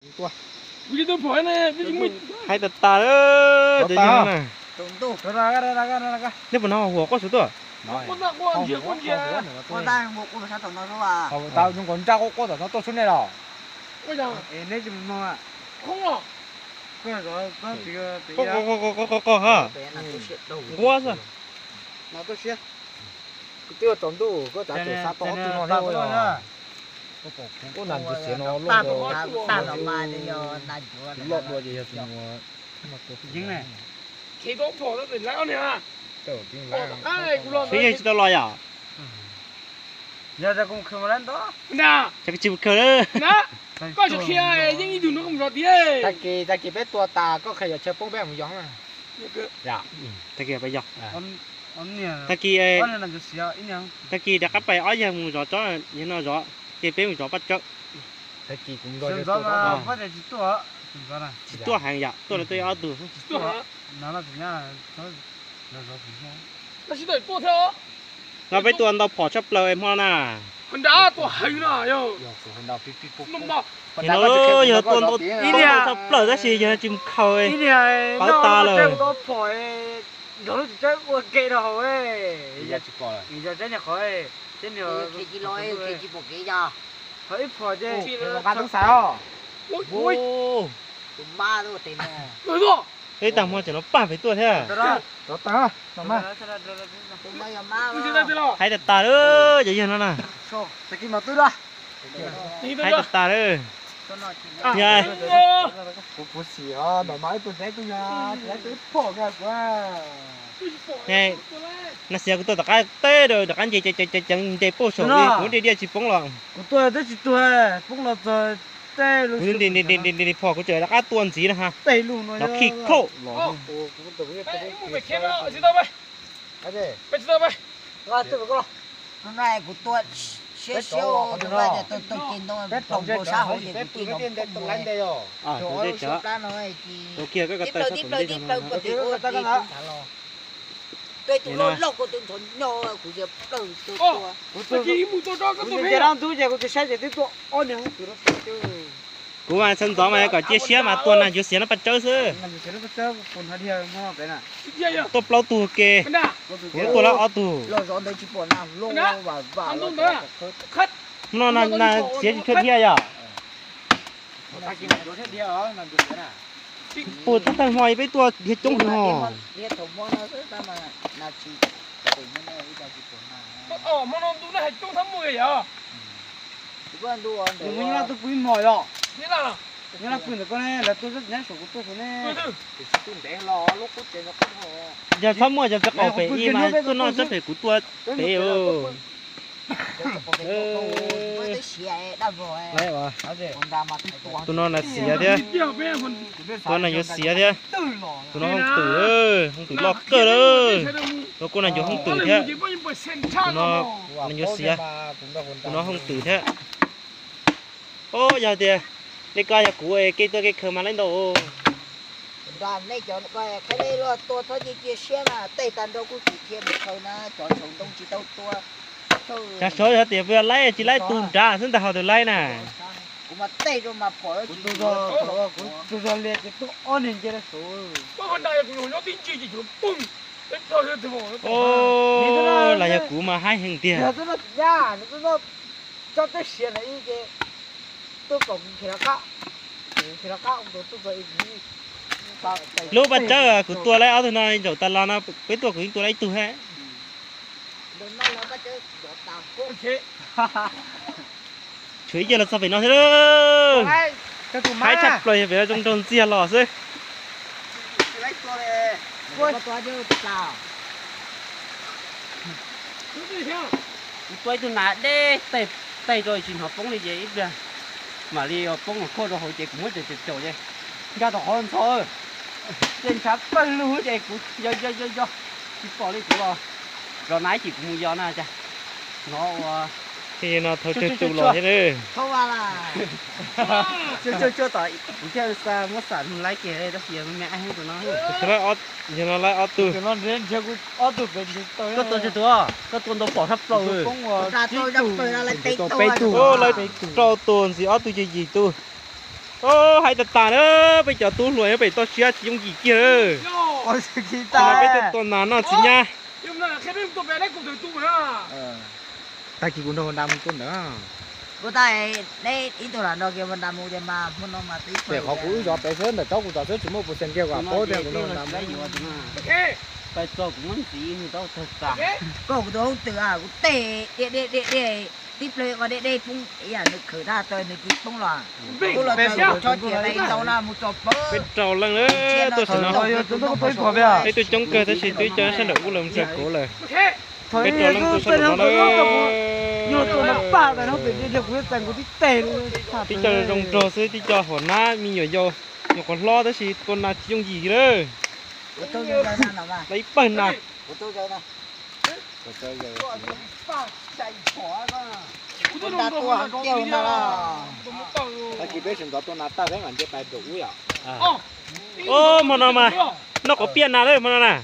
Bây giờ tôi phổi này, bây giờ mình hai tật tà đó tự nhiên này Tụng tu. Ra. nếu mà nóหัวcó số tuổi con nào con gì con gì à? Con ta một con sao tụng nó rồi à? Tao dùng con trâu có nó to xuống này rồi. Ôi giời, Nếu chúng nó không à? có thì có ha Bé là tôi sẽ đầu. quá sao nó to xíu. Tiêu tụng tu có trả tiền sao to tu nó theo rồi. Có nằm chút xíu nó Ta luôn rồi. ta nó mà thì giờ là chúa. Lọt rồi gì thì dính này. Thì tôi phổi nó để lão nè. Tiểu tiếng Ôi, lá. ai cũng lo. thế gì tao lo à Giờ ra cũng không lên đó. Nè, chắc chịu cơ đó nè, coi cho kia nhưng đi đường nó không rõ tí. Ta kỳ bé tua ta có khởi chơi bóng bé một giống này. Dạ. ta kia bây giờ Ông nè. ta kia Con này là chút xíu ít nhau. ta kia đã cắt bay ở nhà một giỏ chó như nó giỏ kia bé một giỏ bắt chó Ta kỳ cũng rồi. Sườn gió mà có thể chỉ tua. Sườn gió này. chỉ tua hàng dạ tua là tôi ở từ Tôi hả? Nó là gì nhá? Nó rồi gì nhá? Nó chỉ đợi tôi theo. nó bé tuần tao bỏ chấp lời em hoa nè Mình đã tôi hay nè, yo. Yo, phần đầu pi pi Nó bảo, giờ tuần tao chấp lời cái gì giờ chim khơi Ý này Báo ta nó rồi. chơi có phổi nó chỉ chơi qua cây đâu ấy. Giờ chỉ có rồi. Giờ chơi nhà khỏi. Chơi nhà Cái chỉ lôi cái chỉ một cái cho. khỏi phổi chứ. Một cái tháng 6. ôi, ôi, ô Cũng ba thôi tiền nè. rồi rồi. thế tao mua cho nó ba phải tua thế à Đó. Đó ta. Nó mà. Cũng bây giờ má. Tôi sẽ ra hai tật tà đó giờ giờ nó nè Số, ta kim mà tôi ra. Đi tôi hai ra. tật tà đó Cho nó À, Dạ. Phụ xì à, nó máy tôi thấy tôi nha, tôi phổ cái quá. Nè, nó sẽ có tôi đặt cái tê rồi đặt anh chị chẳng để bố sổ đi cũng đi đi chỉ bóng lòng Của tôi tới chỉ tôi, phúc là giờ tê luôn. đi phò của trời đặt cái tuần gì đó ha Tê luôn rồi. nó khi khô Ê, không phải khéo đâu, chỉ tao bay. Cái gì? Bay chỉ tao bay. Rồi tôi có. Hôm nay của tôi xe siêu tôi bây giờ tôi tin tôi tổng bộ xã hội thì tôi tin nó không lên đây rồi. à tôi đi chợ ra nói thì chỗ kia cái tiếp tay lời sắp tiếp cũng lời đi tiếp thằng lời nó của tôi có thì cũng thả lo tôi tụi nó lâu của tôi thuần nhau của giờ đầu tôi Ô, tôi chỉ muốn tôi cho cái tôi Tôi biết. đang tôi giờ tôi sẽ để tôi ôn nhá. cú mà sân gió mà có chia sẻ mà tuần này chia sẻ nó bắt chơi chứ Làm gì nó bắt chơi còn hai điều mà cái này. Dạ dạ. tôi lâu tù kê Bên nào? tôi lâu ở tù lo gió đây chỉ bỏ nào lô và Ăn luôn đó. Khất. nó là chia chuyện kia à Ta kim đối hết điều đó làm được cái nào. bố ta thằng hoài với tôi thì trông thì hò đi thùng mua nó rất mà là chỉ tự nhiên nó đi chỉ bỏ nào Mà nó đúng là hành trung thấm mùi à? cứ ăn đua ăn Đừng có tôi quý mỏi đó. Thế nào? Nhớ là quyền của con này là tôi rất nhớ số của tôi của này. tôi để lo lúc cút trên nó không hồ giờ thăm mua giờ sẽ có phải y mà tôi nói sẽ phải của tôi phải ừ với cái xe đã rồi đấy mà còn ra mặt tụi nó là xỉa thế Dạ bé phần. tụi nó là xỉa thế tụi nó không tử lo cơ đâu tụi con này không tử thế tụi nó là nhiều xỉa tụi nó không tử thế ô giờ thì đây coi nhà cũ ấy cái tôi cái khờ mà lên đầu đoàn này cho coi cái này là tôi thôi đi chia xe mà tây tàn đâu cũng chỉ thêm một thôi nó chọn sống đông chỉ đâu tôi cha số giờ thì vừa lấy chỉ lấy tùm trà xin ta học được lấy nè cũng mà tây rồi mà phổi tôi giờ liệt tôi ôn hình kia là số. Có con đại của nó tin chỉ nó bung. Đến thôi thì bỏ. ô là nhà cũ mà hai hình tiền Giờ tôi nó ra, nó cho tôi xe này cái tôi cũng khi nó cạo tôi vậy gì. lúc bắt chơi của tôi lấy áo thì nó rồi ta lo nó với tôi của tôi lấy từ hết đừng nói là bắt chơi đọt tàu Ok. chuối giờ là sao phải nói thế đó Cái tụi hai chặt rồi về trong trong chia lò chứ lấy tôi này tôi đưa tàu Cứ đi theo. tôi từ nãy đê tay tay rồi chỉ học bóng đi vậy ít mà đi học bóng khô rồi hồi chị cũng mới được chỗ vậy ra đó hơn thôi trên sắp phân lúa vậy cũng do chỉ bỏ đi cũng rồi nãy chị cũng do nè cha nó thì nó thôi chịu lò thế đi không là chưa tới chơi sao mất sản lấy kia đây đó gì mẹ hay tụi nó thế nó ót giờ nó lấy ót từ nó đến chơi tôi bên tôi có tôi chưa tua có tuần tôi bỏ thấp rồi ra tôi đâm tôi là lấy tay tôi ô lấy trâu tuần gì ót tôi gì tôi ô hay tạt tà nữa bây giờ tu lùi bây giờ chia chỉ dùng gì kia nữa Yo. Ôi cái bây ta. giờ tuần nào nó chỉ nha Nhưng mà khi biết tôi về đây cũng được tu mà. Ta chỉ cũng đâu đam tuần nữa. cô ta đây ít tuổi là nó kêu mình làm một cái mà muốn nó mà tí Để họ cũng do bé sơn là cháu cũng cho sơn chỉ một phần kêu quả phố thì cũng đâu đam. Ok. bây giờ cũng muốn gì thì đâu thật tà Ok. cô cũng đâu từ à cũng tệ để tiếp lời và để phun ý à nước khử ra tôi nước kịp phun loạn Bình. cô là Bình. cho chị đây đâu là một chọc bơ bên trâu lần nữa tôi sẽ nói đây tôi chống cơ tôi sẽ tôi cho sẽ được cũng làm sao cổ lời Ok. Thôi bên trâu lần tôi sẽ được nó nhưng tôi nó bạc rồi nó bị được quyết định của tí tệ tí cho rong trâu sẽ tí cho họ ná mi nhỏ vô nhỏ còn lo tới gì tuần nào dùng gì nữa của tôi giờ nào mà lấy bẩn nào của tôi giờ này Rồi chơi giờ. chạy khó đó Tôi đã tua hàng tiêu nào là Ta chỉ biết xem đó tôi nát ta cái ngành chế bài đủ à. ô mà nó mà nó có tiền nào đấy mà nó nè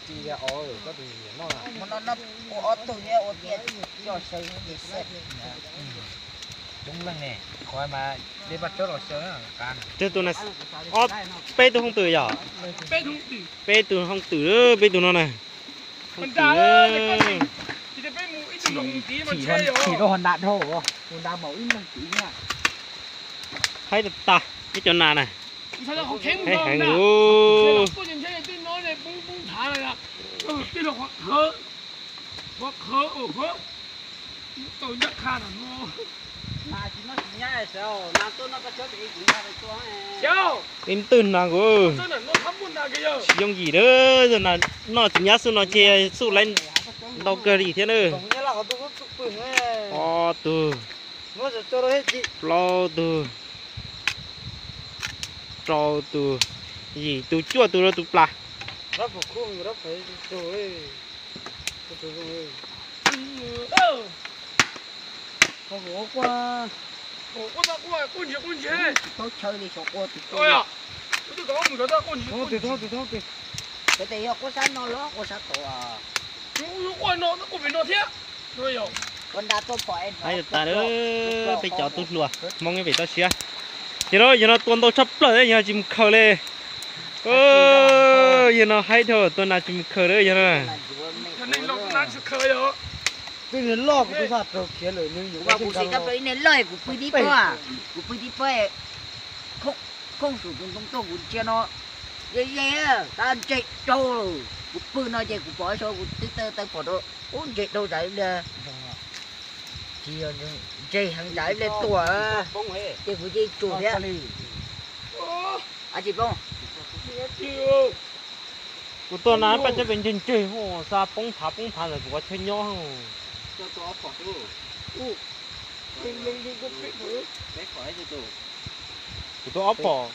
Chỉ là ôi có gì nó là. nó ở tụi nhé ở tiền cho xây để xếp Đúng lần nè. Khỏi mà đi bắt chốt rồi sớm can. chứ tôi này ô bê tôi không từ giờ Bé thùng tử. bê tôi không từ nữa bê tôi nó này không Mình từ ra nữa ơi, cái gì? Chỉ để bé mù ít đồng tí mà chơi rồi. Chỉ có hòn đạn thôi. Hòn đạn mẫu ít lần chỉ nha. thấy được ta cái chỗ nào này Sao nó không kén thấy không hàng nè. luôn Cô nhìn thấy tôi nói này bung bung thả này là. Cái là hoặc hớ. Hoặc hớ ở hớ. Tôi nhắc khá là nó. mà chỉ nó chỉ nhá sao nào tôi nó có chỗ bị cũng ra được tôi Chào. em tin nào của Tôi là nó thấm buồn nào kìa. dùng gì đó rồi là nó chỉ nhá xuống nó che xuống lên đâu cơ gì thế nữa Tổng nghĩa là có tôi có bừng ấy. ô từ Nó sẽ cho nó hết chị. lo từ trâu từ gì từ chua từ từ pla Rất một khung rất phải rồi. Tôi rồi. Không có qua. Cô ta qua con gì. tôi chơi đi số cô thì Ôi à. Tôi có một cái ta con gì. Thôi thì thôi. cái tí có sáng nó ló có sáng tổ à Ôi nó có phải nó thế. Thôi rồi. con đã tôi phải hay là ta nữa bây giờ tôi lùa mong cái vị tao xia thì nó giờ nó tuần tôi chấp lời đấy giờ chim khờ lên giờ nó hay thôi tuần nào chim khờ đấy giờ nó Cho nên nó cũng đang sự khơi rồi. Cái người lo của tôi thật rồi kia lời nhưng những và cũng sẽ gặp đấy nên lời của quý đi qua của quý đi qua không sử dụng công tôi cũng chia nó vậy à ta chạy trâu rồi của pư nó chạy của bỏ số của tơ tơ bỏ đó uống chạy đâu chạy là chia chạy hàng chạy lên tuổi thì của chị chủ thế à chị không của tuần nào bây giờ bên trên chơi hồ sa bông thả rồi của chơi nhau không cho tôi bỏ tu của tôi ốp bỏ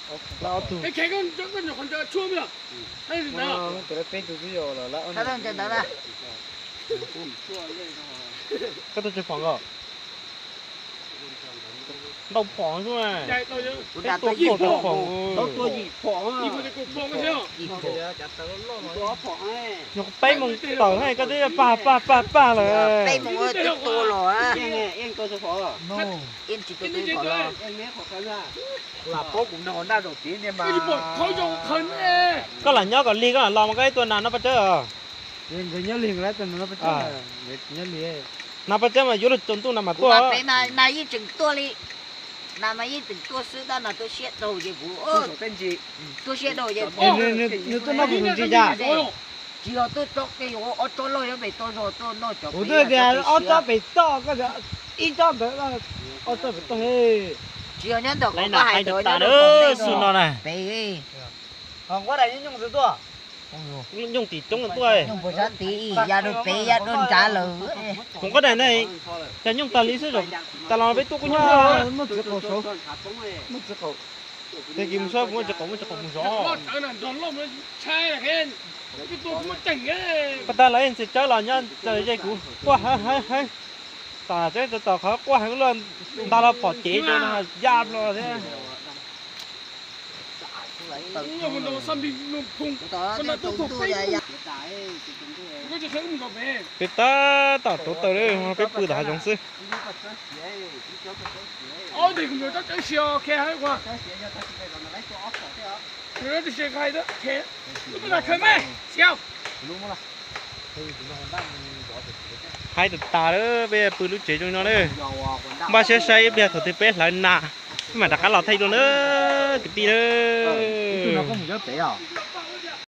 là ốp từ Cái con nhỏ con chơi chua mày. Hay gì nào? Tôi đã bên từ bây giờ là sao đang chơi đó là cái tôi chơi phòng rồi đâu phòng chứ mà Chạy tao chứ. cũng cái đã tôi tôi cổ bỏ tôi phòng đâu tôi gì phỏng Đi vào cái cục bông cái thế không? nhục bay mông tờ hay cái đấy pa là tay một ơi tức to rồi á em tôi sẽ phỏ no em chỉ tôi Cái bỏ này rồi là bố cũng nó đã đầu tiên nhưng mà Cái gì bỏ khói trong khẩn ê. có là nhớ còn ly có là lo một cái tuần nào nó bắt chơi nhưng cái nhớ liền lại tuần nó phải chơi nhớ liền nó bắt chơi mà vô được chốn tu nằm mà của tôi bà bé mà y chừng tua đi mà y chừng tua sữa đó là tôi xét đầu gì của tên gì tôi xét đầu gì nếu tôi nó cũng gì ra chỉ là tôi chọc cái ở chỗ lôi nó bị tôi rồi tôi nó chọc ủa tôi thì ở chỗ bị to cái đó ít cho đỡ là ở chỗ bị to hết chỉ là nhân được lấy có nào hai hay đứa được ta nó nữa xuân nó này bị còn qua đây những thứ to dùng tỷ trống là tôi nhưng mà sao thì gia đình bị gia đình trả lời cũng có đèn này cho nhung ta lý sư rồi ta lo với tôi cũng nhớ nó chỉ có số nó chỉ có thì kim số cũng chỉ có một số Nó chẳng là giòn lông nó chai là khen. Cái tôi cũng chỉnh ấy. bắt ta lấy sẽ chơi là nhân chơi dây cũ quá hay ta chơi ta khó quá hứng lên ta là bỏ chế cho nó giam rồi thế Nhưng mà nó xăm đi nó phùng. con nó tôi ya Cái gì thấy mình có về. cái ta tao tổ tới đây nó cái bự đã giống sư mà chơi xế đi chơi mà chơi xế 어 네 그럼 딱 쉬어 개 하고 chơi xế cho ta chỉ về rồi nó lấy cho ốc rồi thế đó 그래도 쉬어 가이드 개 그러면 나 그만 쉬어 luôn mà thì nó còn đang bỏ được hai tụt tà đó bây giờ bự lúc chế cho nó đấy dầu còn đang ba xe xây bây giờ thổi thì bé lại nà mà đặt cá lò thay luôn nữa cái tí nó có nữa một cái bể à